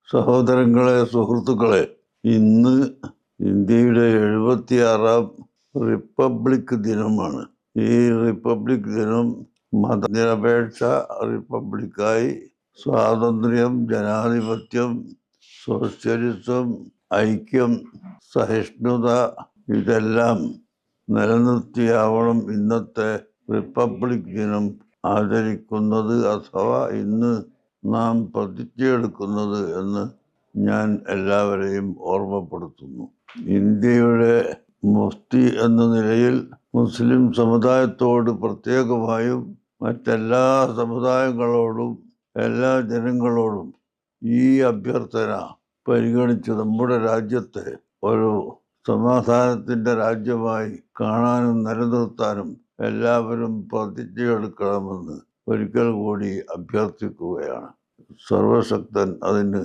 സഹോദരങ്ങളെ, സുഹൃത്തുക്കളെ, ഇന്ന് ഇന്ത്യയുടെ 76ാം റിപ്പബ്ലിക് ദിനമാണ്. ഈ റിപ്പബ്ലിക് ദിനം മതനിരപേക്ഷ റിപ്പബ്ലിക്കായി സ്വാതന്ത്ര്യം, ജനാധിപത്യം, സോഷ്യലിസം, ഐക്യം, സഹിഷ്ണുത ഇതെല്ലാം നിലനിർത്തിയാവണം ഇന്നത്തെ റിപ്പബ്ലിക് ദിനം ആചരിക്കുന്നത്, അഥവാ ഇന്ന് നാം പ്രതിജ്ഞയെടുക്കുന്നത് എന്ന് ഞാൻ എല്ലാവരെയും ഓർമ്മപ്പെടുത്തുന്നു. ഇന്ത്യയുടെ മുഫ്തി എന്ന നിലയിൽ മുസ്ലിം സമുദായത്തോട് പ്രത്യേകമായും മറ്റെല്ലാ സമുദായങ്ങളോടും എല്ലാ ജനങ്ങളോടും ഈ അഭ്യർത്ഥന പരിഗണിച്ച് നമ്മുടെ രാജ്യത്തെ ഒരു സമാധാനത്തിൻ്റെ രാജ്യമായി കാണാനും നിലനിർത്താനും എല്ലാവരും പ്രതിജ്ഞയെടുക്കണമെന്ന് ഒരിക്കൽ കൂടി അഭ്യർത്ഥിക്കുകയാണ്. സർവശക്തൻ അതിന്